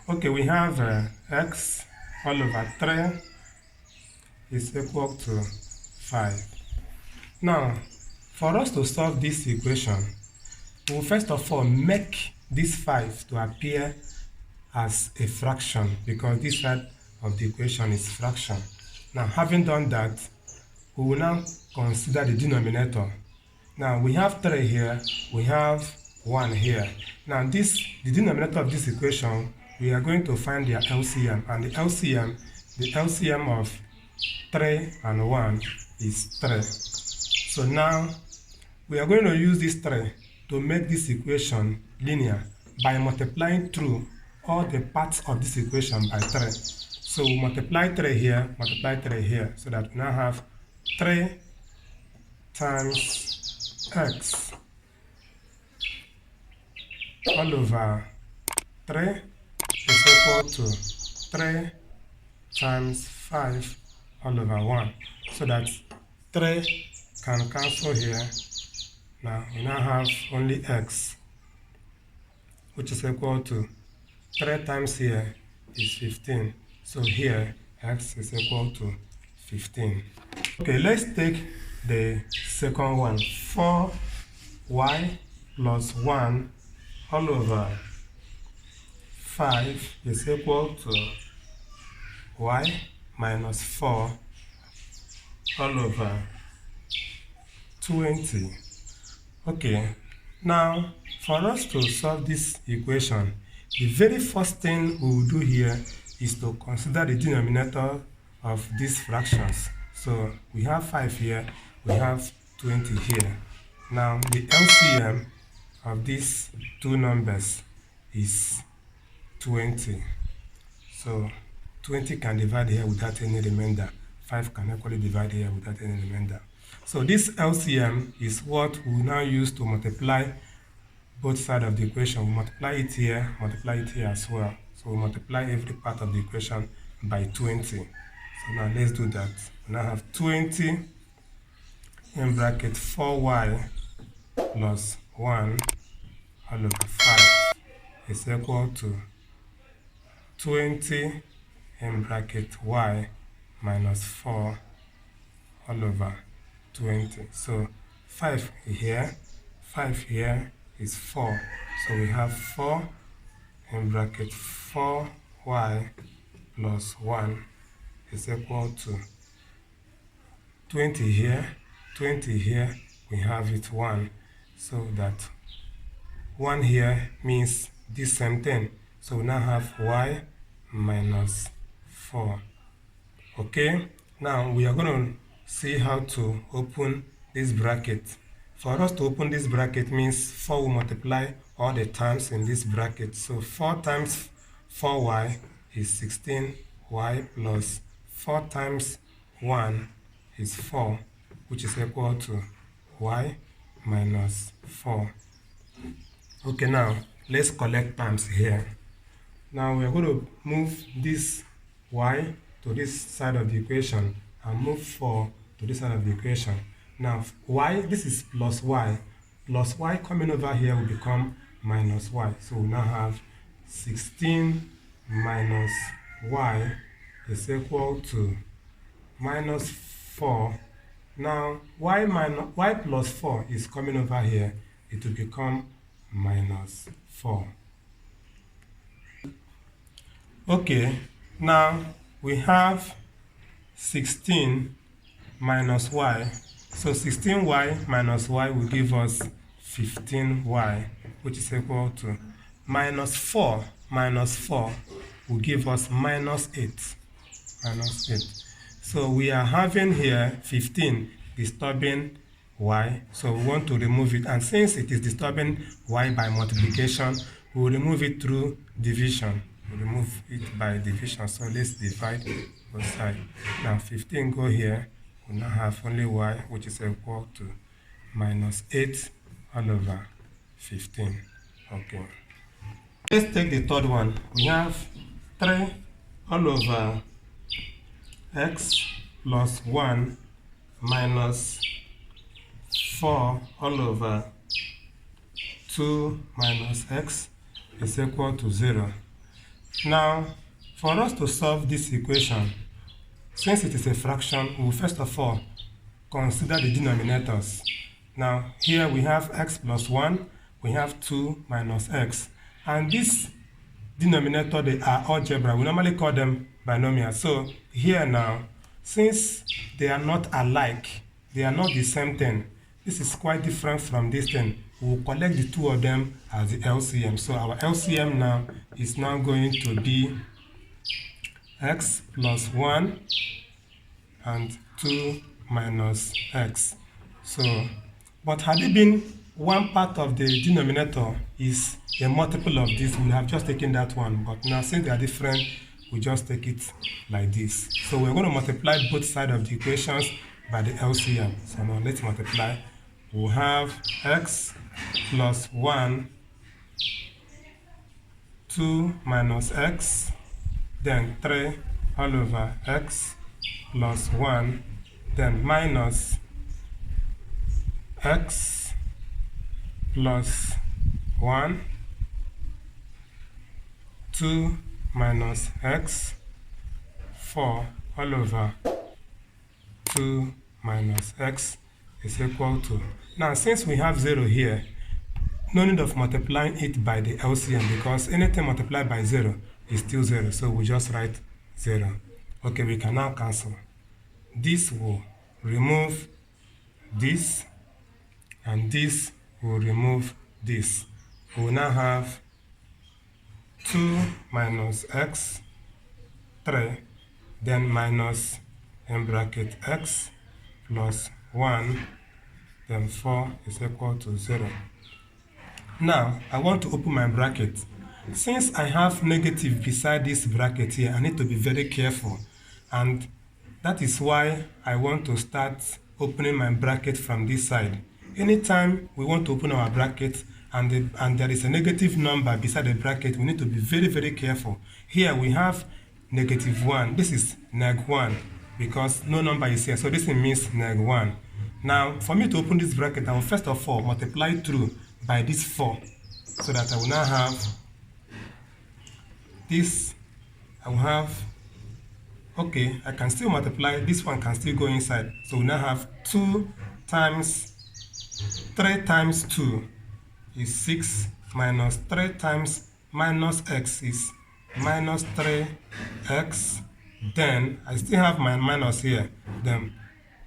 Okay, we have x all over 3 is equal to 5. Now, for us to solve this equation, we will first of all make this 5 to appear as a fraction because this side of the equation is fraction. Now, having done that, we will now consider the denominator. Now, we have 3 here, we have 1 here. Now, the denominator of this equation, we are going to find their LCM, and the LCM of 3 and 1 is 3. So now, we are going to use this 3 to make this equation linear by multiplying through all the parts of this equation by 3. So we multiply 3 here, so that we now have 3 times x all over 3 is equal to 3 times 5 all over 1. So that 3 can cancel here. Now we now have only x, which is equal to 3 times here is 15. So here x is equal to 15. Okay, let's take the second one. 4y plus 1 all over 5 is equal to y minus 4 all over 20. Okay, now for us to solve this equation, the very first thing we will do here is to consider the denominator of these fractions. So we have 5 here, we have 20 here. Now the LCM of these two numbers is 20. So 20 can divide here without any remainder. 5 can equally divide here without any remainder. So this LCM is what we now use to multiply both sides of the equation. We multiply it here as well. So we multiply every part of the equation by 20. So now let's do that. We now have 20 in bracket 4y plus 1 all over 5 is equal to 20 in bracket y minus 4 all over 20. So 5 here is 4. So we have 4 in bracket 4y plus 1 is equal to 20 here, we have it 1. So that 1 here means this same thing. So we now have y minus 4. Okay, now we are going to see how to open this bracket. For us to open this bracket means 4 will multiply all the terms in this bracket. So 4 times 4y is 16y plus 4 times 1 is 4, which is equal to y minus 4. Okay, now let's collect terms here. Now we are going to move this y to this side of the equation and move 4 to this side of the equation. Now y, this is plus y coming over here will become minus y. So we now have 16 minus y is equal to minus 4. Now y plus 4 is coming over here. It will become minus 4. Okay, now we have 16 minus y. So 16y minus y will give us 15y, which is equal to minus 4 will give us minus 8. So we are having here 15 disturbing y, so we want to remove it. And since it is disturbing y by multiplication, we will remove it through division. We remove it by division. So let's divide both sides. Now 15 go here. We now have only y, which is equal to minus 8 all over 15. Okay. Let's take the third one. We have 3 all over x plus 1 minus 4 all over 2 minus x is equal to 0. Now, for us to solve this equation, since it is a fraction, we will first of all consider the denominators. Now, here we have x plus 1, we have 2 minus x. And this denominator, they are algebra. We normally call them binomials. So here now, since they are not alike, they are not the same thing, this is quite different from this thing. We'll collect the two of them as the LCM. So our LCM now is now going to be x plus 1 and 2 minus x. So, but had it been one part of the denominator is a multiple of this, we have just taken that one. But now since they are different, we just take it like this. So we're going to multiply both sides of the equations by the LCM. So now let's multiply. We'll have x plus 1, 2 minus x, then 3 all over x plus 1, then minus x plus 1, 2 minus x, 4 all over 2 minus x is equal to. Now, since we have 0 here, no need of multiplying it by the LCM because anything multiplied by 0 is still 0. So we just write 0. Okay, we can now cancel. This will remove this, and this will remove this. We will now have 2 minus x, 3, then minus in bracket x plus 1, then 4 is equal to 0. Now, I want to open my bracket. Since I have negative beside this bracket here, I need to be very careful. And that is why I want to start opening my bracket from this side. Anytime we want to open our bracket and there is a negative number beside the bracket, we need to be very, very careful. Here we have negative 1. This is neg 1 because no number is here. So this means neg 1. Now, for me to open this bracket, I will first of all multiply through by this 4. So that I will now have this. I will have, okay, I can still multiply. This one can still go inside. So we now have 2 times 3 times 2 is 6 minus 3 times minus x is minus 3x. Then I still have my minus here. Then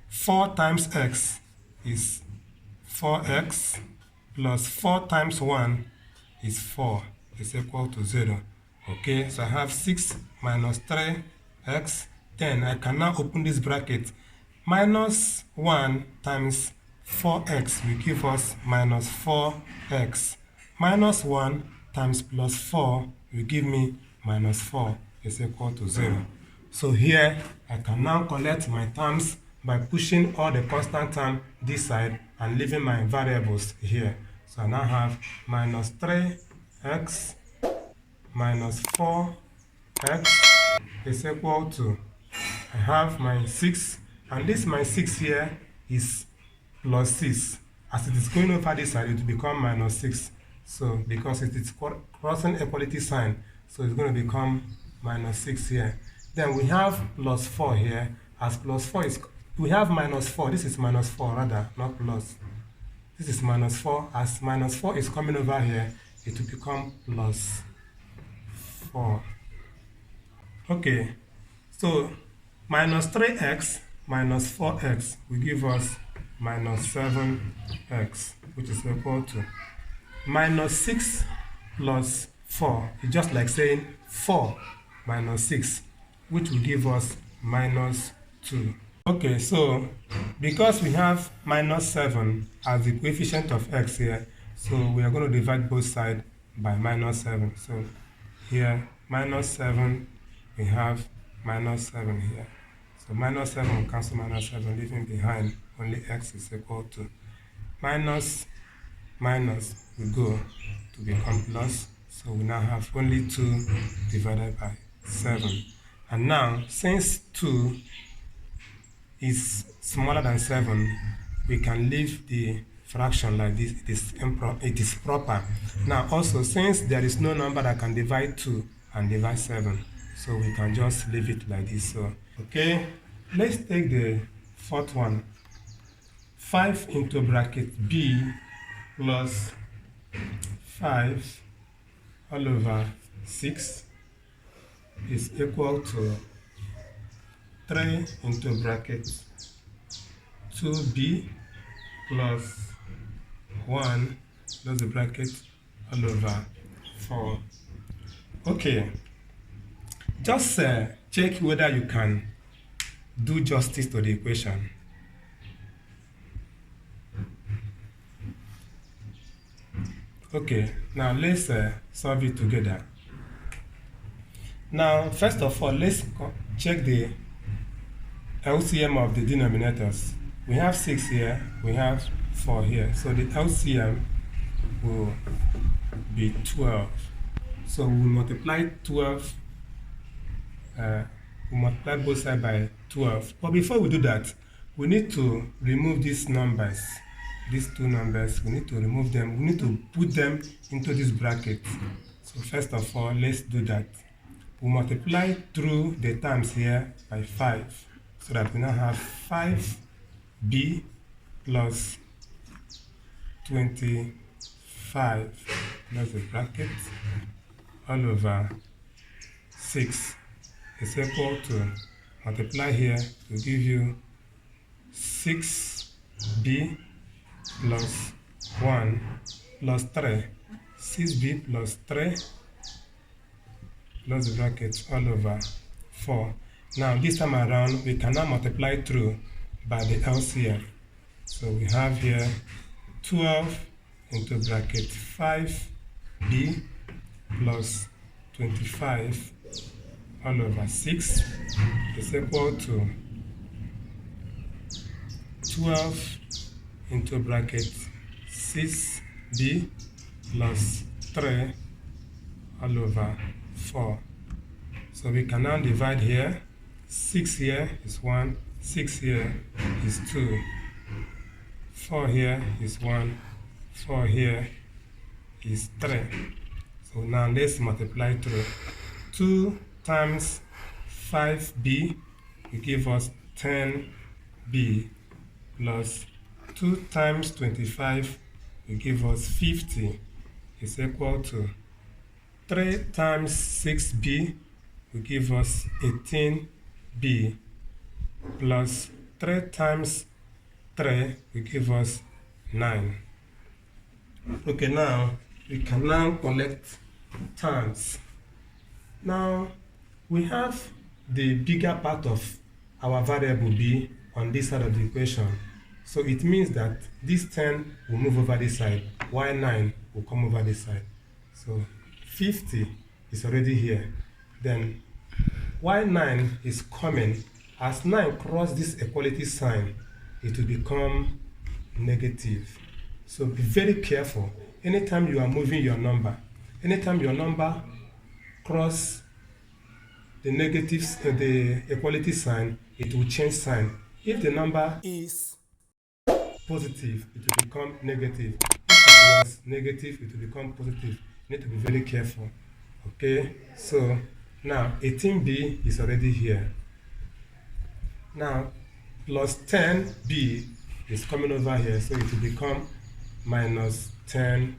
4 times x is 4x plus 4 times 1 is 4 is equal to 0. Okay, so I have 6 minus 3x. Then I can now open this bracket. Minus 1 times 4x will give us minus 4x. Minus 1 times plus 4 will give me minus 4 is equal to 0. So here I can now collect my terms by pushing all the constant term this side and leaving my variables here. So I now have minus 3x minus 4x is equal to, I have my 6, and this my 6 here is plus 6. As it is going over this side, it will become minus 6. So because it is crossing equality sign, so it's going to become minus 6 here. Then we have plus 4 here. As plus 4 is, we have minus 4. This is minus 4 rather, not plus. This is minus 4. As minus 4 is coming over here, it will become plus 4. Okay, so minus 3x minus 4x will give us minus 7x, which is equal to minus 6 plus 4. It's just like saying 4 minus 6, which will give us minus 2. Okay, so because we have minus 7 as the coefficient of x here, so we are going to divide both sides by minus 7. So here, minus 7, we have minus 7 here. So minus 7 will cancel minus 7, leaving behind only x is equal to minus will go to become plus. So we now have only 2 divided by 7. And now, since 2 is smaller than 7, we can leave the fraction like this. It is proper. Now also, since there is no number that can divide 2 and divide 7. So we can just leave it like this. So, okay, let's take the fourth one. 5 into bracket b plus 5 all over 6 is equal to 3 into bracket 2b plus 1 close the bracket all over 4. Okay, just check whether you can do justice to the equation. Okay, now let's solve it together. Now, first of all, let's check the LCM of the denominators. We have 6 here, we have 4 here. So the LCM will be 12. So we multiply 12, we multiply both sides by 12. But before we do that, we need to remove these numbers. These two numbers, we need to remove them. We need to put them into this bracket. So first of all, let's do that. We multiply through the terms here by 5, so that we now have 5b plus 25 plus the bracket all over 6 is equal to, multiply here to give you 6b plus 1 plus 3, 6b plus 3 plus the bracket all over 4. Now this time around, we can now multiply through by the LCM. So we have here 12 into bracket 5b plus 25 all over 6 is equal to 12 into bracket 6b plus 3 all over 4. So we can now divide here. 6 here is 1, 6 here is 2, 4 here is 1, 4 here is 3. So now let's multiply through. 2 times 5b will give us 10b plus 2 times 25 will give us 50 is equal to 3 times 6b will give us 18b plus 3 times 3 will give us 9. Okay, now we can now collect terms. Now we have the bigger part of our variable b on this side of the equation. So it means that this 10 will move over this side, while 9 will come over this side. So 50 is already here. Then while 9 is coming, as 9 cross this equality sign, it will become negative. So be very careful. Anytime you are moving your number, anytime your number cross the negative, the equality sign, it will change sign. If the number is positive, it will become negative. If it was negative, it will become positive. You need to be very careful. Okay, so now 18b is already here. Now plus 10b is coming over here, so it will become minus 10b.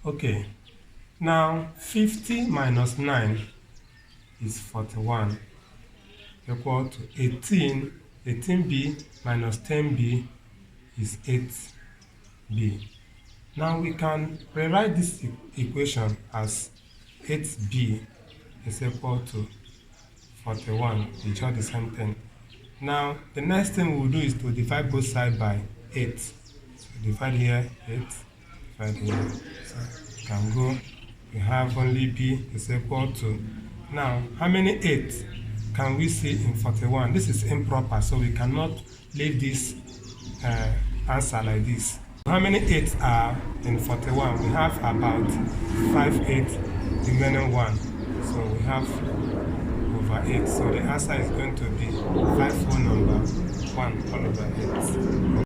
Okay, now 50 minus 9 is 41, equal to 18b minus 10b is 8b. Now we can rewrite this equation as 8b is equal to 41, which are the same thing. Now the next thing we'll do is to divide both sides by 8. So divide here 8, divide here. So you can go, we have only b is equal to, now how many 8 can we see in 41? This is improper, so we cannot leave this answer like this. How many 8 are in 41? We have about 5 8 remaining 1. So we have over 8. So the answer is going to be 5 whole number 1 all over 8.